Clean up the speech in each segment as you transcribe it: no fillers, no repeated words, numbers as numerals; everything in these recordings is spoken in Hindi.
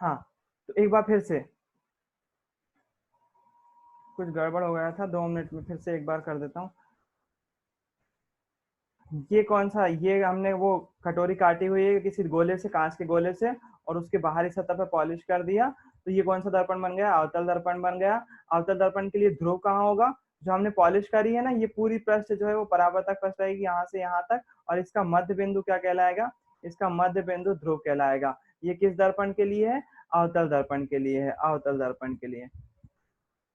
हाँ, तो एक बार फिर से कुछ गड़बड़ हो गया था, 2 मिनट में फिर से एक बार कर देता हूँ। ये कौन सा, ये हमने वो कटोरी काटी हुई है किसी गोले से, कांच के गोले से, और उसके बाहरी सतह पे पॉलिश कर दिया, तो ये कौन सा दर्पण बन गया, अवतल दर्पण बन गया। अवतल दर्पण के लिए ध्रुव कहाँ होगा, जो हमने पॉलिश करी है ना, ये पूरी पृष्ठ जो है वो परावर्तक पृष्ठ रहेगी यहाँ से यहाँ तक, और इसका मध्य बिंदु क्या कहलाएगा, इसका मध्य बिंदु ध्रुव कहलाएगा। ये किस दर्पण के लिए है, अवतल दर्पण के लिए है, अवतल दर्पण के लिए,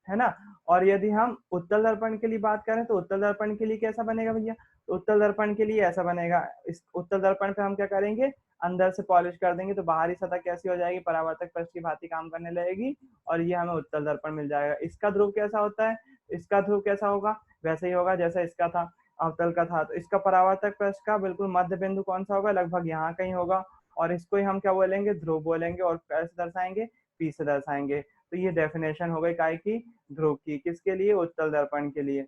है ना। और यदि हम उत्तल दर्पण के लिए बात करें तो उत्तल दर्पण के लिए कैसा बनेगा भैया, तो उत्तल दर्पण के लिए ऐसा बनेगा। इस उत्तल दर्पण पे हम क्या करेंगे, अंदर से पॉलिश कर देंगे, तो बाहरी सतह कैसी हो जाएगी, परावर्तक पृष्ठ की भांति काम करने लगेगी, और ये हमें उत्तल दर्पण मिल जाएगा। इसका ध्रुव कैसा होता है, इसका ध्रुव कैसा होगा, वैसे ही होगा जैसा इसका था, अवतल का था। तो इसका परावर्तक पृष्ठ का बिल्कुल मध्य बिंदु कौन सा होगा, लगभग यहाँ कहीं होगा, और इसको ही हम क्या बोलेंगे, ध्रुव बोलेंगे, और कैसे दर्शाएंगे, पी से दर्शाएंगे। तो ये डेफिनेशन हो गई काय की, ध्रुव की, किसके लिए, उत्तल दर्पण के लिए।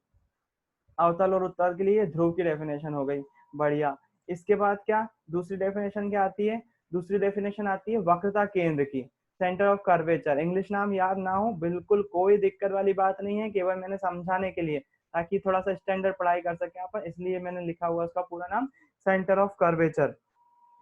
अवतल और उत्तल के लिए ध्रुव की डेफिनेशन हो गई, बढ़िया। इसके बाद क्या दूसरी डेफिनेशन क्या आती है, दूसरी डेफिनेशन आती है वक्रता केंद्र की, सेंटर ऑफ कर्वेचर। इंग्लिश नाम याद ना हो बिल्कुल कोई दिक्कत वाली बात नहीं है, केवल मैंने समझाने के लिए, ताकि थोड़ा सा स्टैंडर्ड पढ़ाई कर सके आप, इसलिए मैंने लिखा हुआ उसका पूरा नाम सेंटर ऑफ कर्वेचर।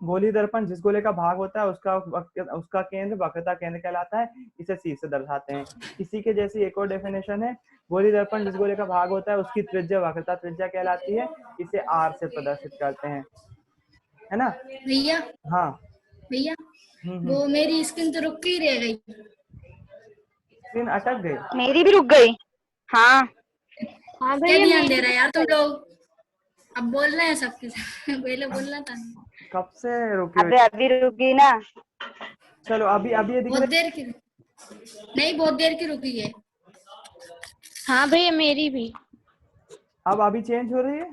गोली दर्पण जिस गोले का भाग होता है उसका केंद्र वक्रता केंद्र कहलाता है, इसे सी से दर्शाते हैं। इसी के जैसी एक और डेफिनेशन है, गोली दर्पण जिस गोले का भाग होता है उसकी त्रिज्या वक्रता त्रिज्या कहलाती है, इसे आर से प्रदर्शित करते हैं, है ना। भैया हाँ। भैया हम्म। वो मेरी स्किन तो रुक ही रह गई, स्क्रीन अटक गई, मेरी भी रुक गई। हाँ हाँ क्या भैया ध्यान मेरी दे रहा है भी यार रुक तुम गई। लोग, अब बोल रहे हैं सबके साथ पहले बोलना था। कब से रुकी हुई। अबे अभी रुकी ना। चलो अभी अभी ये दिख बहुत रही देर की नहीं, बहुत देर की रुकी है। हाँ भैया मेरी भी। अब अभी चेंज हो रही है,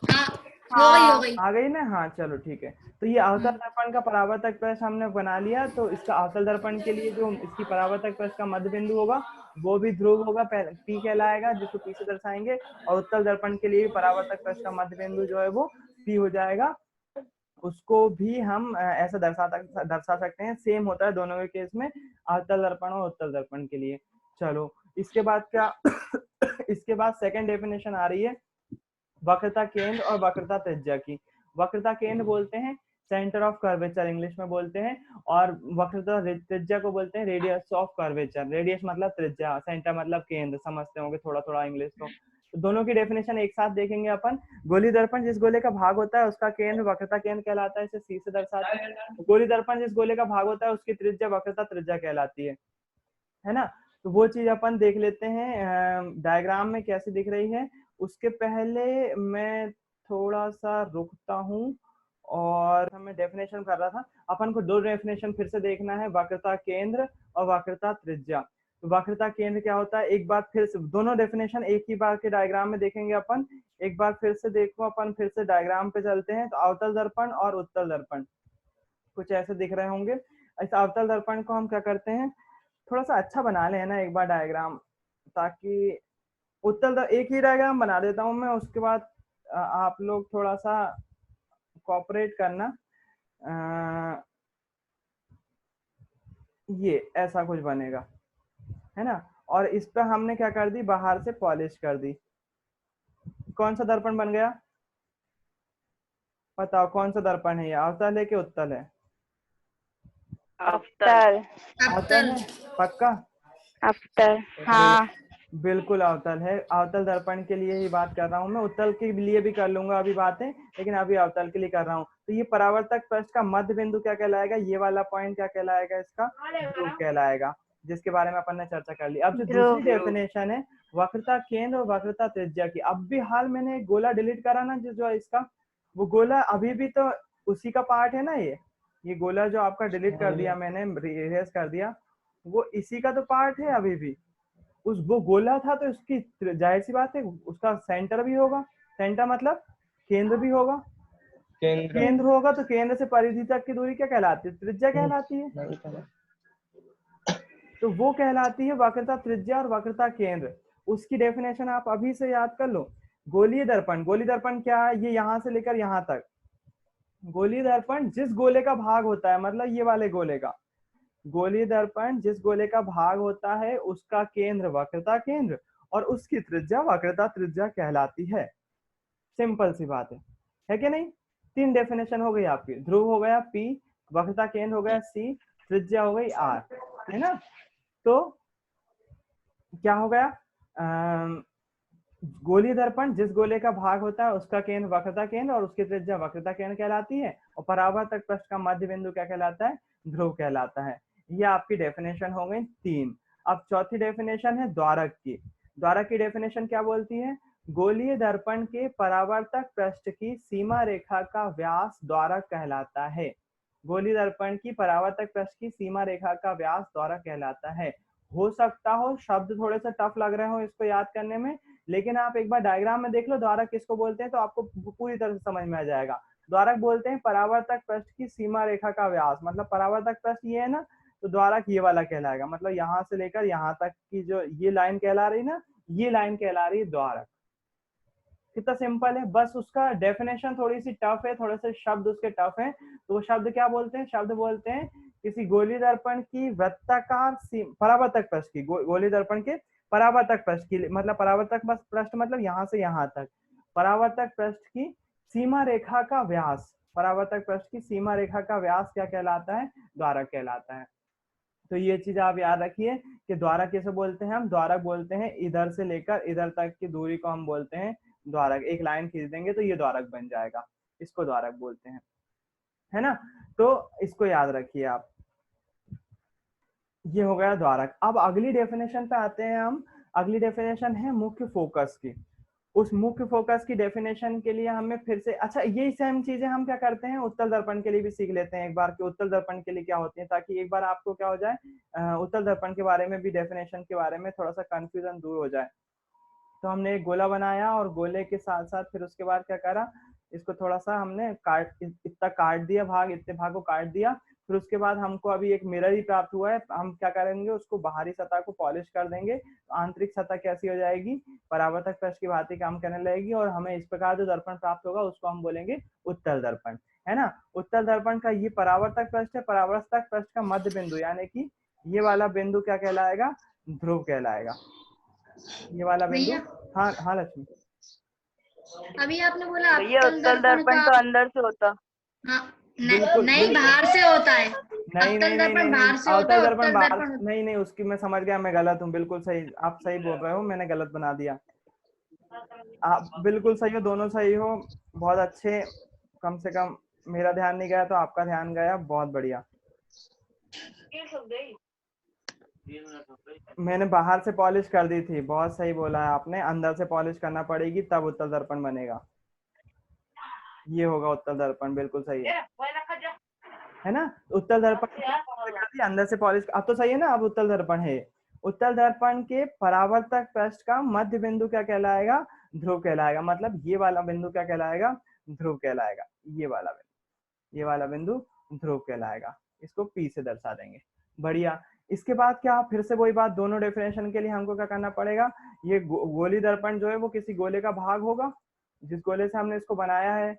हाँ हो गई हो हाँ गई। आ गई ना, हाँ चलो ठीक है। तो ये अवतल दर्पण का परावर्तक पृष्ठ हमने बना लिया, तो इसका अवतल दर्पण के लिए जो इसकी परावर्तक पृष्ठ का मध्य बिंदु होगा वो भी ध्रुव होगा, पी कहलाएगा, जिसको पी से दर्शाएंगे। और उत्तल दर्पण के लिए भी परावर्तक पृष्ठ का मध्य बिंदु जो है वो पी हो जाएगा, उसको भी हम ऐसा दर्शा सकते हैं। सेम होता है दोनों के केस में, अवतल दर्पण और उत्तल दर्पण के लिए। चलो इसके बाद क्या इसके बाद सेकंड डेफिनेशन आ रही है वक्रता केंद्र और वक्रता त्रिज्या की। वक्रता केंद्र बोलते हैं सेंटर ऑफ कर्वेचर इंग्लिश में बोलते हैं, और वक्रता त्रिज्या को बोलते हैं रेडियस ऑफ कर्वेचर। रेडियस मतलब त्रिज्या, सेंटर मतलब केंद्र, समझते होंगे थोड़ा थोड़ा इंग्लिश तो दोनों की डेफिनेशन एक साथ देखेंगे अपन। गोली दर्पण जिस गोले का भाग होता है उसका केंद्र वक्रता केंद्र कहलाता है, इसे सी से दर्शाते हैं। गोली दर्पण जिस गोले का भाग होता है उसकी त्रिज्या वक्रता त्रिज्या कहलाती है ना। तो वो चीज अपन देख लेते हैं डायग्राम में कैसे दिख रही है। उसके पहले मैं थोड़ा सा रुकता हूँ, और मैं डेफिनेशन कर रहा था, अपन को दो डेफिनेशन फिर से देखना है, वक्रता केंद्र और वक्रता त्रिज्या। तो वक्रता केंद्र क्या होता है, एक बार फिर से दोनों डेफिनेशन एक ही बार के डायग्राम में देखेंगे अपन। एक बार फिर से देखो, अपन फिर से डायग्राम पे चलते हैं। तो अवतल दर्पण और उत्तल दर्पण कुछ ऐसे दिख रहे होंगे। इस अवतल दर्पण को हम क्या करते हैं, थोड़ा सा अच्छा बना ले ना एक बार डायग्राम, ताकि एक ही डायग्राम बना देता हूँ मैं, उसके बाद आप लोग थोड़ा सा कोऑपरेट करना। ये ऐसा कुछ बनेगा, है ना। और इस पे हमने क्या कर दी, बाहर से पॉलिश कर दी। कौन सा दर्पण बन गया, बताओ कौन सा दर्पण है, ये अवतल है कि उत्तल है, अवतल। अवतल अवतल। है पक्का। अवतल हाँ। बिल्कुल अवतल है, अवतल दर्पण के लिए ही बात कर रहा हूँ मैं, उत्तल के लिए भी कर लूंगा अभी बातें, लेकिन अभी अवतल के लिए कर रहा हूँ। तो ये परावर्तक पृष्ठ का मध्य बिंदु क्या कहलाएगा, ये वाला पॉइंट क्या कहलाएगा, इसका ध्रुव कहलाएगा, जिसके बारे में अपन ने चर्चा कर ली। अब जो दूसरी ध्रुव। डेफिनेशन है वक्रता केंद्र और वक्रता त्रिज्या की, अब भी हाल मैंने एक गोला डिलीट करा ना जो इसका, वो गोला अभी भी तो उसी का पार्ट है ना। ये गोला जो आपका डिलीट कर दिया मैंने, इरेज कर दिया, वो इसी का तो पार्ट है अभी भी। वो गोला था तो उसकी जाहिर सी बात है उसका सेंटर भी होगा, सेंटर मतलब केंद्र भी होगा, केंद्र होगा तो केंद्र से परिधि तक की दूरी क्या कहलाती है, त्रिज्या कहलाती है। तो वो कहलाती है वक्रता त्रिज्या और वक्रता केंद्र। उसकी डेफिनेशन आप अभी से याद कर लो। गोलीय दर्पण, गोली दर्पण क्या है, ये यहां से लेकर यहां तक। गोलीय दर्पण जिस गोले का भाग होता है, मतलब ये वाले गोले का, गोलीय दर्पण जिस गोले का भाग होता है उसका केंद्र वक्रता केंद्र और उसकी त्रिज्या वक्रता त्रिज्या कहलाती है। सिंपल सी बात है कि नहीं? 3 डेफिनेशन हो गई आपकी। ध्रुव हो गया P, वक्रता केंद्र हो गया C, त्रिज्या हो गई R, है ना? तो क्या हो गया? गोलीय दर्पण जिस गोले का भाग होता है उसका केंद्र वक्रता केंद्र और उसकी त्रिज्या वक्रता केंद्र कहलाती है और परावर्तक पृष्ठ का मध्य बिंदु क्या कहलाता है? ध्रुव कहलाता है। ये आपकी डेफिनेशन हो गई 3। अब चौथी डेफिनेशन है द्वारक की। द्वारक की डेफिनेशन क्या बोलती है? गोलीय दर्पण के परावर्तक पृष्ठ की सीमा रेखा का व्यास द्वारक कहलाता है। गोलीय दर्पण की परावर्तक पृष्ठ की सीमा रेखा का व्यास द्वारक कहलाता है। हो सकता हो शब्द थोड़े से टफ लग रहे हो इसको याद करने में, लेकिन आप एक बार डायग्राम में देख लो द्वारक किसको बोलते हैं तो आपको पूरी तरह से समझ में आ जाएगा। द्वारक बोलते हैं परावर्तक पृष्ठ की सीमा रेखा का व्यास, मतलब परावर्तक पृष्ठ ये है ना, तो द्वारक ये वाला कहलाएगा। मतलब यहाँ से लेकर यहाँ तक की जो ये लाइन कहला रही ना, ये लाइन कहला रही है द्वारक। कितना सिंपल है। बस उसका डेफिनेशन थोड़ी सी टफ है, थोड़े से शब्द उसके टफ हैं। तो वो शब्द क्या बोलते हैं? शब्द बोलते हैं किसी गोलीय दर्पण की वृत्ताकार परावर्तक पृष्ठ की, गोलीय दर्पण के परावर्तक पृष्ठ की, मतलब परावर्तक पृष्ठ मतलब यहाँ से यहाँ तक, परावर्तक पृष्ठ की सीमा रेखा का व्यास, परावर्तक पृष्ठ की सीमा रेखा का व्यास क्या कहलाता है? द्वारक कहलाता है। तो ये चीज आप याद रखिए कि द्वारक कैसे बोलते हैं? हम द्वारक बोलते हैं इधर से लेकर इधर तक की दूरी को हम बोलते हैं द्वारक। एक लाइन खींच देंगे तो ये द्वारक बन जाएगा, इसको द्वारक बोलते हैं, है ना? तो इसको याद रखिए आप। ये हो गया द्वारक। अब अगली डेफिनेशन पे आते हैं हम। अगली डेफिनेशन है मुख्य फोकस की। उस मुख्य फोकस की डेफिनेशन के लिए हमें फिर से, अच्छा ये सेम चीजें हम क्या करते हैं उत्तल दर्पण के लिए भी सीख लेते हैं एक बार कि उत्तल दर्पण के लिए क्या होती है, ताकि एक बार आपको क्या हो जाए उत्तल दर्पण के बारे में भी, डेफिनेशन के बारे में थोड़ा सा कंफ्यूजन दूर हो जाए। तो हमने एक गोला बनाया और गोले के साथ साथ फिर उसके बाद क्या करा, इसको थोड़ा सा हमने इतना काट दिया, भाग इतने भाग को काट दिया। फिर उसके बाद हमको अभी एक मिरर ही प्राप्त हुआ है, हम क्या करेंगे उसको बाहरी सतह को पॉलिश कर देंगे, तो आंतरिक सतह कैसी हो जाएगी? परावर्तक पृष्ठ की भांति काम करने लगेगी और हमें इस प्रकार जो दर्पण प्राप्त होगा उसको हम बोलेंगे उत्तल दर्पण, है ना? उत्तल दर्पण का ये परावर्तक पृष्ठ है, परावर्तक पृष्ठ का मध्य बिंदु यानी कि ये वाला बिंदु क्या कहलाएगा? ध्रुव कहलाएगा। ये वाला बिंदु। भैया हाँ हाँ लक्ष्मी। अभी आपने बोला भैया अवतल उत्तल दर्पण दर्पण का, तो अंदर से होता। हाँ बिल्कुल नहीं बिल्कुल। बाहर से होता है। नहीं नहीं अवतल नहीं दर्पण नहीं नहीं, बाहर से होता अवतल है, दर्पण उत्तल बाहर दर्पण नहीं नहीं, उसकी मैं समझ गया, मैं गलत हूँ, बिल्कुल सही, आप सही बोल रहे हो, मैंने गलत बना दिया। आप बिल्कुल सही हो, दोनों सही हो, बहुत अच्छे। कम से कम मेरा ध्यान नहीं गया तो आपका ध्यान गया, बहुत बढ़िया। मैंने बाहर से पॉलिश कर दी थी, बहुत सही बोला है आपने, अंदर से पॉलिश करना पड़ेगी तब उत्तल दर्पण बनेगा। ये होगा उत्तल दर्पण, बिल्कुल सही है ना? उत्तल दर्पण अंदर से पॉलिश, अब तो सही है ना? अब उत्तल दर्पण है। उत्तल दर्पण के परावर्तक पृष्ठ का मध्य बिंदु क्या कहलाएगा? ध्रुव कहलाएगा। मतलब ये वाला बिंदु क्या कहलाएगा? ध्रुव कहलाएगा। ये वाला बिंदु, ये वाला बिंदु ध्रुव कहलाएगा। इसको P से दर्शा देंगे। बढ़िया। इसके बाद क्या, फिर से वही बात, दोनों डेफिनेशन के लिए हमको क्या करना पड़ेगा? ये गोली दर्पण जो है वो किसी गोले का भाग होगा, जिस गोले से हमने इसको बनाया है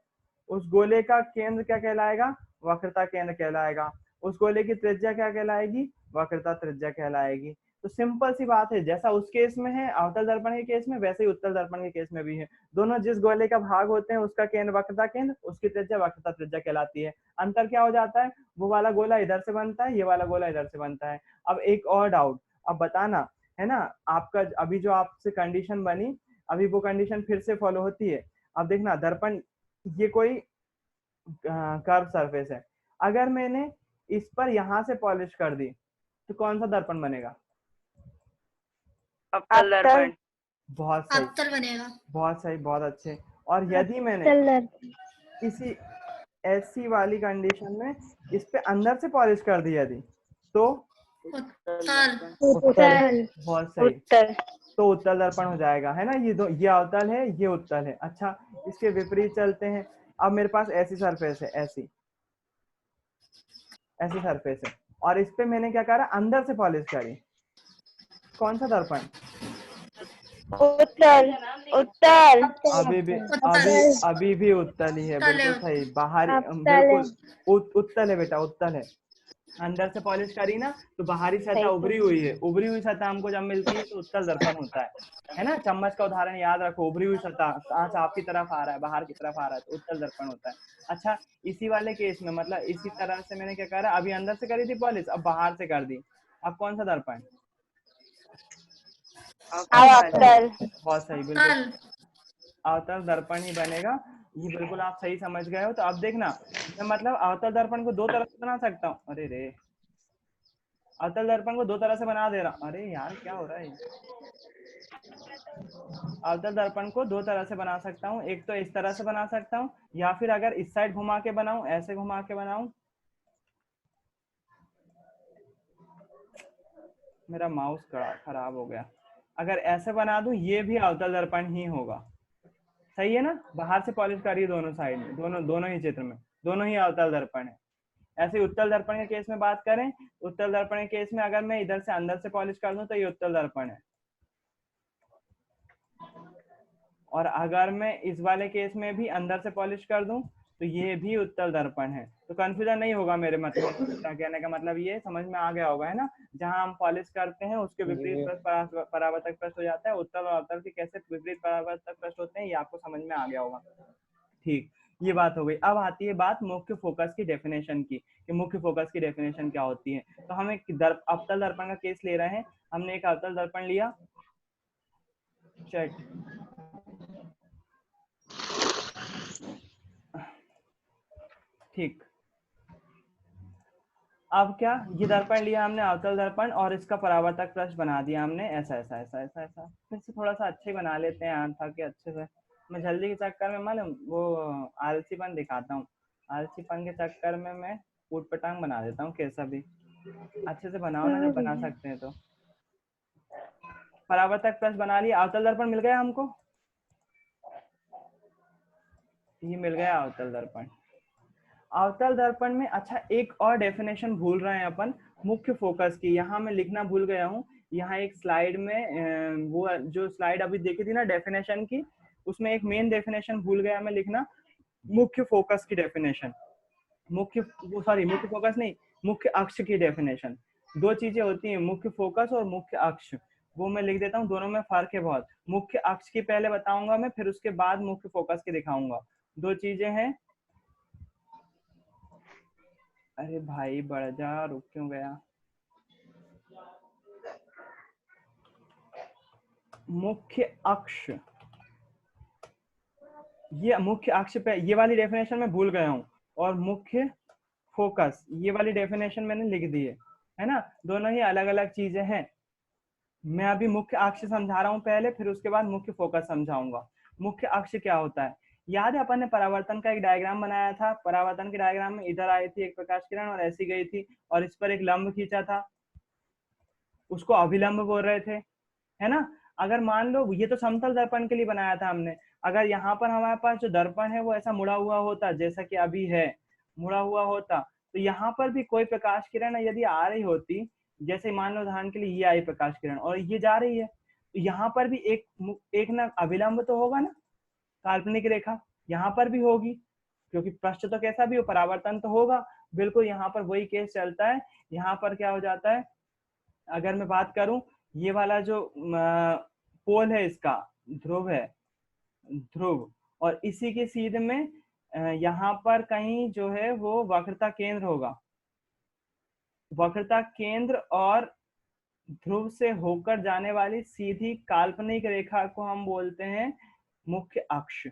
उस गोले का केंद्र क्या कहलाएगा? वक्रता केंद्र कहलाएगा। उस गोले की त्रिज्या क्या कहलाएगी? वक्रता त्रिज्या कहलाएगी। तो सिंपल सी बात है, जैसा उस केस में है अवतल दर्पण के केस में, वैसे ही उत्तल दर्पण के केस में भी है। दोनों जिस गोले का भाग होते हैं उसका केंद्र वक्रता केंद्र, उसकी त्रिज्या वक्रता त्रिज्या कहलाती है। अंतर क्या हो जाता है? वो वाला गोला इधर से बनता है, ये वाला गोला इधर से बनता है। अब एक और डाउट, अब बताना, है ना? आपका अभी जो आपसे कंडीशन बनी, अभी वो कंडीशन फिर से फॉलो होती है। अब देखना, दर्पण ये कोई कर्व सरफेस है, अगर मैंने इस पर यहां से पॉलिश कर दी तो कौन सा दर्पण बनेगा? अवतल दर्पण। बहुत सही, अवतल बनेगा। बहुत सही, बहुत अच्छे। और यदि मैंने किसी ऐसी वाली कंडीशन में इस पे अंदर से पॉलिश कर दी यदि, तो उत्तल। उत्तल। बहुत सही, उत्तल। तो उत्तल दर्पण हो जाएगा, है ना? ये अवतल है, ये उत्तल है। अच्छा, इसके विपरीत चलते हैं। अब मेरे पास ऐसी सरफेस है, ऐसी सरफेस है, और इस पे मैंने क्या करा? अंदर से पॉलिश करी। कौन सा दर्पण? उत्तल। उत्तल। अभी भी उत्तल ही है, उत्तल है। बिल्कुल सही। बाहरी बिल्कुल उत्तल है बेटा, उत्तल है। अंदर से पॉलिश करी ना, तो बाहरी सतह उभरी हुई है, उभरी हुई सतह हमको जब मिलती है तो उत्तल दर्पण होता है ना। चम्मच का उदाहरण याद रखो, उभरी हुई सतह, कांच आपकी तरफ आ रहा है, बाहर की तरफ आ रहा है, तो उत्तल दर्पण होता है। अच्छा, इसी वाले केस में मतलब इसी तरह से मैंने क्या करा, अभी अंदर से करी थी पॉलिश, अब बाहर से कर दी, अब कौन सा दर्पण? अवतल। बहुत सही, बिल्कुल अवतल दर्पण ही बनेगा। ये बिल्कुल आप सही समझ गए हो। तो अब देखना, मैं मतलब अवतल दर्पण को दो तरह से बना सकता हूँ। अरे रे, अवतल दर्पण को दो तरह से बना दे रहा हूँ। अरे यार क्या हो रहा है? अवतल दर्पण को दो तरह से बना सकता हूँ, एक तो इस तरह से बना सकता हूँ, या फिर अगर इस साइड घुमा के बनाऊं, ऐसे घुमा के बनाऊं, मेरा माउस खराब हो गया, अगर ऐसे बना दूं, ये भी अवतल दर्पण ही होगा। सही है ना? बाहर से पॉलिश करिए दोनों साइड में, दोनों ही चित्र में, दोनों ही अवतल दर्पण है। ऐसे उत्तल दर्पण के केस में बात करें, उत्तल दर्पण के केस में अगर मैं इधर से अंदर से पॉलिश कर दूं तो ये उत्तल दर्पण है, और अगर मैं इस वाले केस में भी अंदर से पॉलिश कर दूं तो ये भी उत्तल दर्पण है। तो कंफ्यूजन नहीं होगा मेरे मतलब, कहने का मतलब ये समझ में आ गया होगा, है ना? जहां हम पॉलिश करते हैं उसके विपरीत परावर्तक पृष्ठ हो जाता है, उत्तल और अवतल के कैसे विपरीत परावर्तक पृष्ठ होते हैं, ये आपको समझ में आ गया होगा। ठीक, ये बात हो गई। अब आती है बात मुख्य फोकस की डेफिनेशन की, कि मुख्य फोकस की डेफिनेशन क्या होती है। तो हम एक अवतल दर्पण का केस ले रहे हैं, हमने एक अवतल दर्पण लिया, चेक, ठीक। अब क्या, ये दर्पण लिया हमने अवतल दर्पण, और इसका परावर्तक पृष्ठ बना दिया हमने ऐसा ऐसा ऐसा ऐसा ऐसा। फिर से थोड़ा सा अच्छे बना लेते हैं ताकि अच्छे से, मैं जल्दी के चक्कर में मालूम वो आलसीपन दिखाता हूँ, आलसीपन के चक्कर में मैं ऊट पटांग बना देता हूँ। कैसा भी अच्छे से बनाओ ना, जब बना सकते हैं तो। परावर्तक पृष्ठ बना लिया, अवतल दर्पण मिल गया हमको, ये मिल गया अवतल दर्पण। अवतल दर्पण में अच्छा एक और डेफिनेशन भूल रहे हैं अपन, मुख्य फोकस की, यहाँ मैं लिखना भूल गया हूँ। यहाँ एक स्लाइड में वो जो स्लाइड अभी देखी थी ना डेफिनेशन की, उसमें एक मेन डेफिनेशन भूल गया मैं लिखना, मुख्य फोकस की डेफिनेशन। मुख्य फोकस नहीं, मुख्य अक्ष की डेफिनेशन। दो चीजें होती हैं, मुख्य फोकस और मुख्य अक्ष, वो मैं लिख देता हूँ, दोनों में फर्क है बहुत। मुख्य अक्ष की पहले बताऊंगा मैं, फिर उसके बाद मुख्य फोकस की दिखाऊंगा। दो चीजें हैं। अरे भाई बढ़ जा, रुक क्यों गया? मुख्य अक्ष, ये मुख्य अक्ष पे, ये वाली डेफिनेशन मैं भूल गया हूँ, और मुख्य फोकस, ये वाली डेफिनेशन मैंने लिख दी है ना? दोनों ही अलग अलग चीजें हैं। मैं अभी मुख्य अक्ष समझा रहा हूँ पहले, फिर उसके बाद मुख्य फोकस समझाऊंगा। मुख्य अक्ष क्या होता है? याद है अपन ने परावर्तन का एक डायग्राम बनाया था, परावर्तन के डायग्राम में इधर आई थी एक प्रकाश किरण और ऐसी गई थी, और इस पर एक लंब खींचा था, उसको अभिलंब बोल रहे थे, है ना? अगर मान लो ये तो समतल दर्पण के लिए बनाया था हमने, अगर यहाँ पर हमारे पास जो दर्पण है वो ऐसा मुड़ा हुआ होता, जैसा कि अभी है मुड़ा हुआ होता, तो यहाँ पर भी कोई प्रकाश किरण यदि आ रही होती, जैसे मान लो उदाहरण के लिए ये आई प्रकाश किरण और ये जा रही है, तो यहाँ पर भी एक ना अभिलंब तो होगा ना, काल्पनिक रेखा यहाँ पर भी होगी, क्योंकि पृष्ठ तो कैसा भी हो, परावर्तन तो होगा। बिल्कुल यहाँ पर वही केस चलता है। यहाँ पर क्या हो जाता है, अगर मैं बात करूं, ये वाला जो पोल है इसका ध्रुव है, ध्रुव, और इसी के सीध में यहाँ पर कहीं जो है वो वक्रता केंद्र होगा, वक्रता केंद्र और ध्रुव से होकर जाने वाली सीधी काल्पनिक रेखा को हम बोलते हैं मुख्य अक्ष।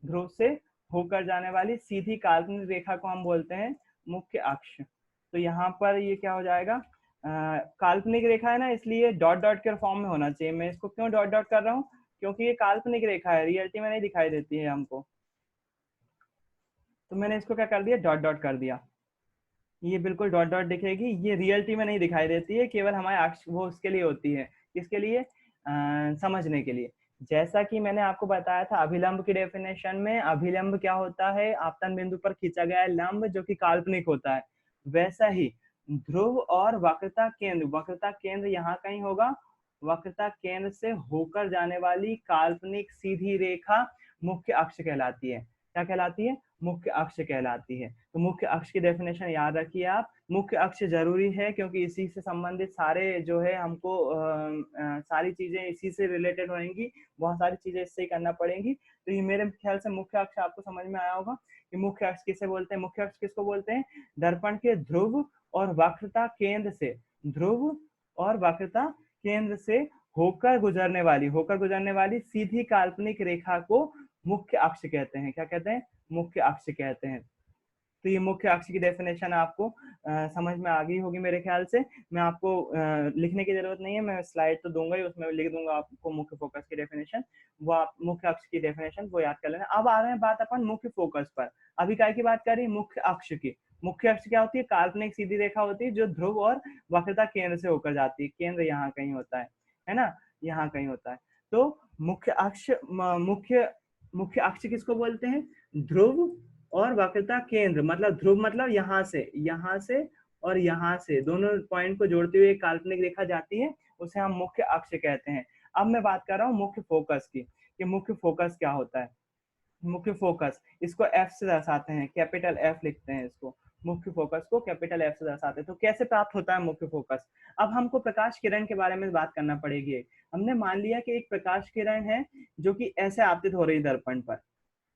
ध्रुव से होकर जाने वाली सीधी काल्पनिक रेखा को हम बोलते हैं मुख्य अक्ष। तो यहाँ पर ये क्या हो जाएगा, काल्पनिक रेखा है ना, इसलिए डॉट डॉट के फॉर्म में होना चाहिए। मैं इसको क्यों डॉट डॉट कर रहा हूँ, क्योंकि ये काल्पनिक रेखा है, रियलिटी में नहीं दिखाई देती है हमको, तो मैंने इसको क्या कर दिया, डॉट डॉट कर दिया। ये बिल्कुल डॉट डॉट दिखेगी, ये रियलिटी में नहीं दिखाई देती है, केवल हमारे अक्ष वो उसके लिए होती है, किसके लिए, समझने के लिए। जैसा कि मैंने आपको बताया था अभिलंब की डेफिनेशन में, अभिलंब क्या होता है, आपतन बिंदु पर खींचा गया लंब जो कि काल्पनिक होता है। वैसा ही ध्रुव और वक्रता केंद्र यहाँ कहीं होगा, वक्रता केंद्र से होकर जाने वाली काल्पनिक सीधी रेखा मुख्य अक्ष कहलाती है। क्या कहलाती है? मुख्य अक्ष कहलाती है। तो मुख्य अक्ष की डेफिनेशन याद रखिए आप। मुख्य अक्ष जरूरी है क्योंकि इसी से संबंधित सारे जो है हमको सारी चीजें इसी से रिलेटेड होंगी, बहुत सारी चीजें इससे ही करना पड़ेंगी। तो ये मेरे ख्याल से मुख्य अक्ष आपको समझ में आया होगा कि मुख्य अक्ष किसे बोलते हैं। मुख्य अक्ष किसको बोलते हैं? दर्पण के ध्रुव और वक्रता केंद्र से, ध्रुव और वक्रता केंद्र से होकर गुजरने वाली सीधी काल्पनिक रेखा को मुख्य अक्ष कहते हैं। क्या कहते हैं? मुख्य अक्ष कहते हैं। तो ये मुख्य अक्ष की डेफिनेशन आपको समझ में आ गई होगी मेरे ख्याल से। मैं आपको लिखने की जरूरत नहीं है, मैं स्लाइड तो दूंगा ही, उसमें लिख दूंगा आपको मुख्य फोकस की डेफिनेशन, वो आप मुख्य अक्ष की डेफिनेशन वो याद कर लेना। अब आ रहे हैं बात अपन मुख्य फोकस पर। अभी काय की बात कर रही है? मुख्य अक्ष की। मुख्य अक्ष क्या होती है? काल्पनिक सीधी रेखा होती है जो ध्रुव और वक्रता केंद्र से होकर जाती है। केंद्र यहाँ कहीं होता है ना, यहाँ कहीं होता है। तो मुख्य अक्ष मुख्य अक्ष किसको बोलते हैं? ध्रुव और वक्रता केंद्र, मतलब ध्रुव मतलब यहाँ से और यहाँ से दोनों पॉइंट को जोड़ते हुए एक काल्पनिक रेखा जाती है, उसे हम मुख्य अक्ष कहते हैं। अब मैं बात कर रहा हूँ मुख्य फोकस की कि मुख्य फोकस क्या होता है। मुख्य फोकस, इसको एफ से दर्शाते हैं, कैपिटल एफ लिखते हैं इसको। मुख्य फोकस को कैपिटल एफ से दर्शाते हैं। तो कैसे प्राप्त होता है मुख्य फोकस? अब हमको प्रकाश किरण के बारे में बात करना पड़ेगी। हमने मान लिया कि एक प्रकाश किरण है जो कि ऐसे आपतित हो रही दर्पण पर,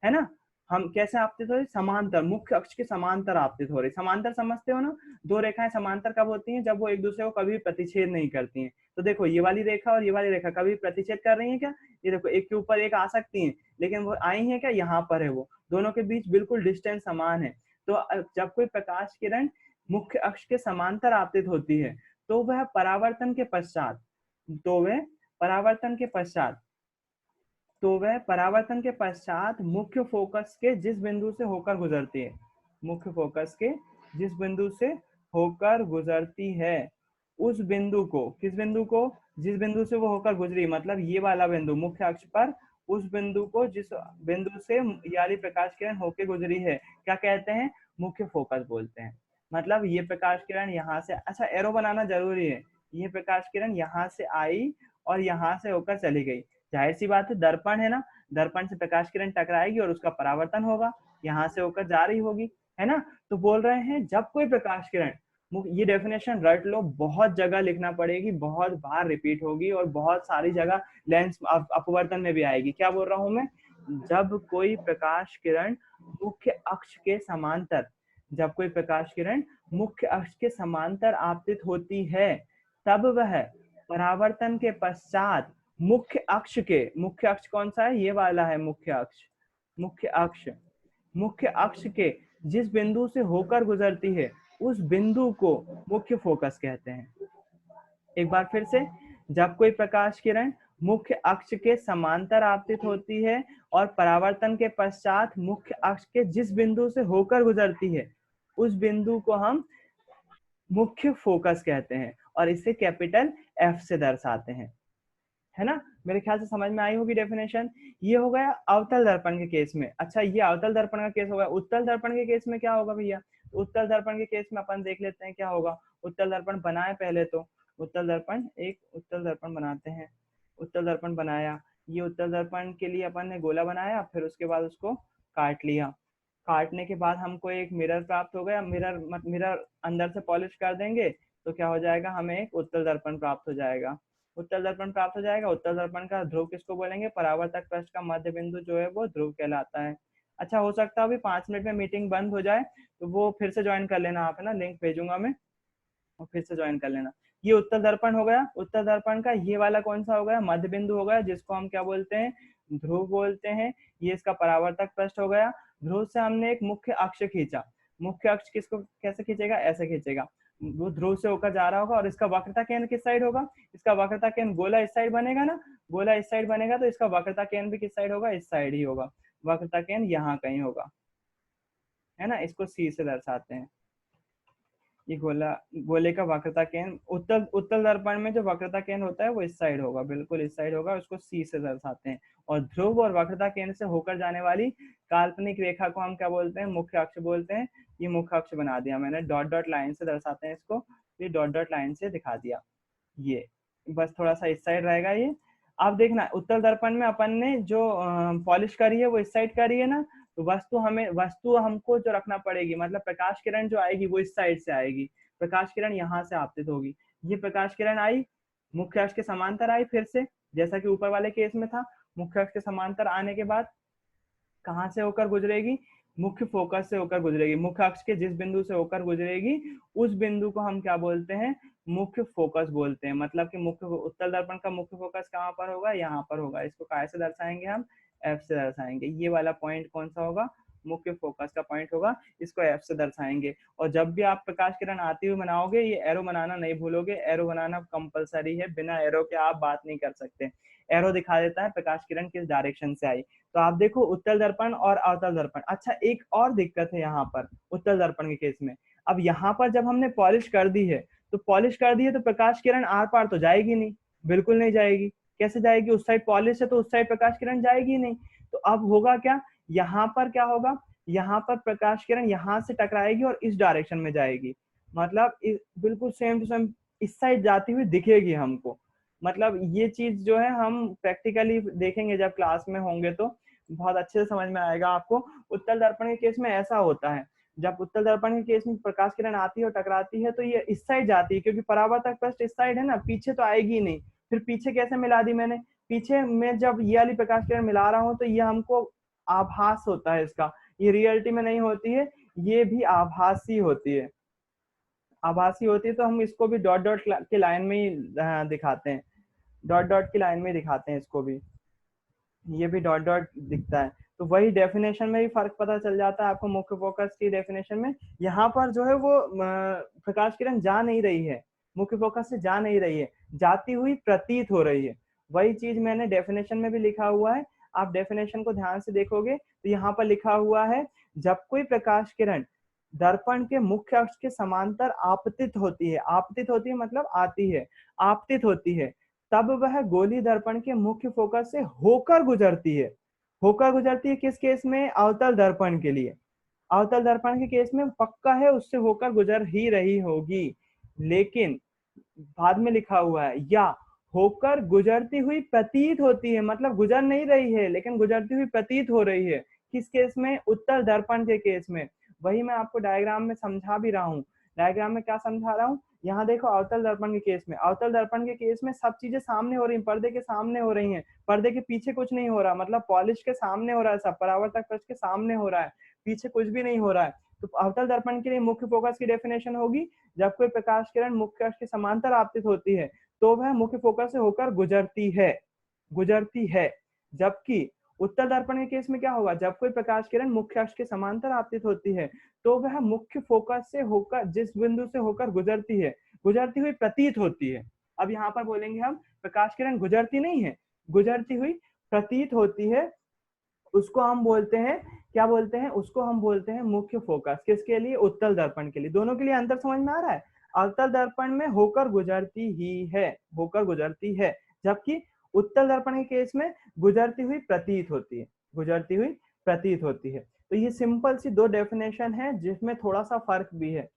है ना। हम कैसे आपतित हो रही? समांतर, मुख्य अक्ष के समांतर आपतित हो रही। समांतर समझते हो ना? दो रेखाएं समांतर कब होती हैं? जब वो एक दूसरे को कभी प्रतिच्छेद नहीं करती हैं। तो देखो ये वाली रेखा और ये वाली रेखा कभी प्रतिच्छेद कर रही है क्या? ये देखो एक के ऊपर एक आ सकती हैं, लेकिन वो आई है क्या? यहाँ पर है, वो दोनों के बीच बिल्कुल डिस्टेंस समान है। तो जब कोई प्रकाश किरण मुख्य अक्ष के समांतर आपतित होती है तो वह परावर्तन के पश्चात मुख्य फोकस के जिस बिंदु से होकर गुजरती है, मुख्य फोकस के जिस बिंदु से होकर गुजरती है, उस बिंदु को, किस बिंदु को? जिस बिंदु से वो होकर गुजरी, मतलब ये वाला बिंदु मुख्य अक्ष पर, उस बिंदु को जिस बिंदु से यानी प्रकाश किरण होकर गुजरी है, क्या कहते हैं? मुख्य फोकस बोलते हैं। मतलब ये प्रकाश किरण यहाँ से, अच्छा एरो बनाना जरूरी है, ये प्रकाश किरण यहाँ से आई और यहाँ से होकर चली गई। जाहिर सी बात है, दर्पण है ना, दर्पण से प्रकाश किरण टकराएगी और उसका परावर्तन होगा, यहाँ से होकर जा रही होगी, है ना। तो बोल रहे हैं जब कोई प्रकाश किरण, ये डेफिनेशन रट लो, बहुत जगह लिखना पड़ेगी, बहुत बार रिपीट होगी और बहुत सारी जगह लेंस अपवर्तन में भी आएगी। क्या बोल रहा हूं मैं? जब कोई प्रकाश किरण मुख्य अक्ष के समांतर, जब कोई प्रकाश किरण मुख्य अक्ष के समांतर आपतित होती है, तब वह परावर्तन के पश्चात मुख्य अक्ष कौन सा है? ये वाला है मुख्य अक्ष के जिस बिंदु से होकर गुजरती है, उस बिंदु को मुख्य फोकस कहते हैं। एक बार फिर से, जब कोई प्रकाश किरण मुख्य अक्ष के समांतर आपतित होती है और परावर्तन के पश्चात मुख्य अक्ष के जिस बिंदु से होकर गुजरती है, उस बिंदु को हम मुख्य फोकस कहते हैं और इसे कैपिटल एफ से दर्शाते हैं, है ना। मेरे ख्याल से समझ में आई होगी डेफिनेशन। ये हो गया अवतल दर्पण के केस में। अच्छा, ये अवतल दर्पण का केस हो गया। उत्तल दर्पण के केस में क्या होगा भैया? उत्तल दर्पण के केस में अपन देख लेते हैं क्या होगा। उत्तल दर्पण बनाए पहले तो, उत्तल दर्पण बनाते हैं। उत्तल दर्पण बनाया, ये उत्तल दर्पण के लिए अपन ने गोला बनाया, फिर उसके बाद उसको काट लिया। काटने के बाद हमको एक मिरर प्राप्त हो गया। मिरर अंदर से पॉलिश कर देंगे तो क्या हो जाएगा? हमें एक उत्तल दर्पण प्राप्त हो जाएगा। उत्तल दर्पण प्राप्त हो जाएगा। उत्तल दर्पण का ध्रुव किसको बोलेंगे? परावर्तक पृष्ठ का मध्य बिंदु जो है वो ध्रुव कहलाता है। अच्छा, हो सकता है अभी 5 मिनट में मीटिंग बंद हो जाए, तो वो फिर से ज्वाइन कर लेना आप, है ना, लिंक भेजूंगा मैं और फिर से ज्वाइन कर लेना। ये उत्तल दर्पण हो गया। उत्तल दर्पण का ये वाला कौन सा हो गया? मध्य बिंदु हो गया, जिसको हम क्या बोलते हैं? ध्रुव बोलते हैं। ये इसका परावर्तक पृष्ठ हो गया। ध्रुव से हमने एक मुख्य अक्ष खींचा। मुख्य अक्ष किसको कैसे खींचेगा? ऐसे खींचेगा, वो ध्रुव से होकर जा रहा होगा। और इसका वक्रता केंद्र किस साइड होगा? इसका वक्रता केंद्र, गोला इस साइड बनेगा ना, गोला इस साइड बनेगा, तो इसका वक्रता केंद्र भी किस साइड होगा? इस साइड ही होगा। वक्रता केंद्र यहाँ कहीं होगा, है ना। इसको सी से दर्शाते हैं। ये गोले का वक्रता केंद्र, उत्तल दर्पण में जो वक्रता केंद्र होता है वो इस साइड होगा, बिल्कुल इस साइड होगा। उसको सी से दर्शाते हैं। और ध्रुव और वक्रता केंद्र से होकर जाने वाली काल्पनिक रेखा को हम क्या बोलते हैं? मुख्य अक्ष बोलते हैं। ये मुख्य अक्ष बना दिया मैंने, डॉट डॉट लाइन से दर्शाते हैं इसको। ये डॉट डॉट लाइन से दिखा दिया। ये बस थोड़ा सा इस साइड रहेगा ये। अब देखना, उत्तल दर्पण में अपन ने जो पॉलिश करी है वो इस साइड करी है ना, तो वस्तु हमको जो रखना पड़ेगी, मतलब प्रकाश किरण जो आएगी वो इस साइड से आएगी, प्रकाश किरण यहाँ से आपतित होगी। ये प्रकाश किरण आई, मुख्य अक्ष के समांतर आई, फिर से जैसा कि ऊपर वाले केस में था, मुख्य अक्ष के समांतर आने के बाद कहाँ से होकर गुजरेगी, मुख्य फोकस से होकर गुजरेगी। मुख्य अक्ष के जिस बिंदु से होकर गुजरेगी उस बिंदु को हम क्या बोलते हैं, मुख्य फोकस बोलते हैं। मतलब कि मुख्य उत्तल दर्पण का मुख्य फोकस कहाँ पर होगा, यहाँ पर होगा। इसको कैसे दर्शाएंगे हम, एफ से दर्शाएंगे। ये वाला पॉइंट कौन सा होगा, मुख्य फोकस का पॉइंट होगा, इसको एफ से दर्शाएंगे। और जब भी आप प्रकाश किरण आती हुई बनाओगे, ये एरो बनाना नहीं भूलोगे, एरो बनाना कंपलसरी है, बिना एरो के आप बात नहीं कर सकते। एरो दिखा देता है प्रकाश किरण किस डायरेक्शन से आई। तो आप देखो उत्तल दर्पण और अवतल दर्पण। अच्छा, एक और दिक्कत है यहाँ पर उत्तल दर्पण के केस में। अब यहाँ पर जब हमने पॉलिश कर दी है, तो प्रकाश किरण आर पार तो जाएगी नहीं, बिल्कुल नहीं जाएगी। कैसे जाएगी, उस साइड पॉलिश है तो उस साइड प्रकाश किरण जाएगी नहीं। तो अब होगा क्या, यहाँ पर क्या होगा, यहाँ पर प्रकाश किरण यहाँ से टकराएगी और इस डायरेक्शन में जाएगी। मतलब बिल्कुल सेम टू सेम इस साइड जाती हुई दिखेगी हमको। मतलब ये चीज जो है हम प्रैक्टिकली देखेंगे जब क्लास में होंगे तो बहुत अच्छे से समझ में आएगा आपको। उत्तल दर्पण के केस में ऐसा होता है, जब उत्तल दर्पण के केस में प्रकाश किरण आती है और टकराती है तो ये इस साइड जाती है, क्योंकि परावर्तक पृष्ठ इस साइड है ना, पीछे तो आएगी नहीं। फिर पीछे कैसे मिला दी मैंने, पीछे में जब ये वाली प्रकाश किरण मिला रहा हूँ तो ये हमको आभास होता है इसका, ये रियलिटी में नहीं होती है, ये भी आभासी होती है, आभासी होती है। तो हम इसको भी डॉट डॉट के लाइन में ही दिखाते हैं, डॉट डॉट की लाइन में दिखाते हैं इसको भी, ये भी डॉट डॉट दिखता है। तो वही डेफिनेशन में भी फर्क पता चल जाता है आपको मुख्य फोकस की डेफिनेशन में। यहाँ पर जो है वो प्रकाश किरण जा नहीं रही है, मुख्य फोकस से जा नहीं रही है, जाती हुई प्रतीत हो रही है। वही चीज मैंने डेफिनेशन में भी लिखा हुआ है, आप डेफिनेशन को ध्यान से देखोगे तो यहाँ पर लिखा हुआ है, जब कोई प्रकाश किरण दर्पण के मुख्य अक्ष के समांतर आपतित होती है, आपतित होती है मतलब आती है, आपतित होती है, तब वह गोली दर्पण के मुख्य फोकस से होकर गुजरती है। होकर गुजरती है किस केस में, अवतल दर्पण के लिए। अवतल दर्पण के केस में पक्का है उससे होकर गुजर ही रही होगी, लेकिन बाद में लिखा हुआ है या होकर गुजरती हुई प्रतीत होती है, मतलब गुजर नहीं रही है लेकिन गुजरती हुई प्रतीत हो रही है। किस केस में, उत्तल दर्पण के केस में। वही मैं आपको डायग्राम में समझा भी रहा हूँ। डायग्राम में क्या समझा रहा हूँ, यहाँ देखो अवतल दर्पण के केस में, अवतल दर्पण के केस में सब चीजें सामने हो रही हैं, पर्दे के सामने हो रही हैं, पर्दे के पीछे कुछ नहीं हो रहा, मतलब पॉलिश के सामने हो रहा है सब, परावर्तक पृष्ठ के सामने हो रहा है, पीछे कुछ भी नहीं हो रहा है। तो अवतल दर्पण के लिए मुख्य फोकस की डेफिनेशन होगी, जब कोई प्रकाश किरण मुख्य अक्ष के समांतर आपतित होती है तो वह मुख्य फोकस से होकर गुजरती है, गुजरती है। जबकि उत्तल दर्पण के केस में क्या होगा, जब कोई प्रकाश किरण मुख्य अक्ष के समांतर आपतित होती है तो वह मुख्य फोकस से होकर जिस बिंदु से होकर गुजरती है, गुजरती हुई प्रतीत होती है। अब यहाँ पर बोलेंगे हम, प्रकाश किरण गुजरती नहीं है, गुजरती हुई प्रतीत होती है, उसको हम बोलते हैं, क्या बोलते हैं, उसको हम बोलते हैं मुख्य फोकस। किसके लिए, उत्तल दर्पण के लिए। दोनों के लिए अंतर समझ में आ रहा है। अवतल दर्पण में होकर गुजरती ही है, होकर गुजरती है, जबकि उत्तल दर्पण के केस में गुजरती हुई प्रतीत होती है, गुजरती हुई प्रतीत होती है। तो ये सिंपल सी दो डेफिनेशन है जिसमें थोड़ा सा फर्क भी है।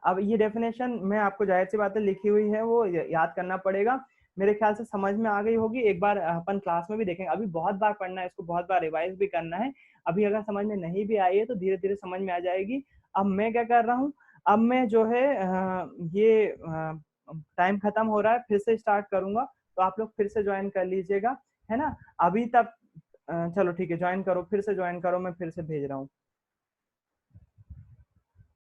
अब ये डेफिनेशन में आपको जाहिर सी बातें लिखी हुई है वो याद करना पड़ेगा। मेरे ख्याल से समझ में आ गई होगी, एक बार अपन क्लास में भी देखेंगे, अभी बहुत बार पढ़ना है इसको, बहुत बार रिवाइज भी करना है। अभी अगर समझ में नहीं भी आई है तो धीरे धीरे समझ में आ जाएगी। अब मैं क्या कर रहा हूँ, अब मैं जो है ये टाइम खत्म हो रहा है, फिर से स्टार्ट करूंगा, तो आप लोग फिर से ज्वाइन कर लीजिएगा, है ना। अभी तक चलो ठीक है, ज्वाइन करो, फिर से ज्वाइन करो, मैं फिर से भेज रहा हूँ।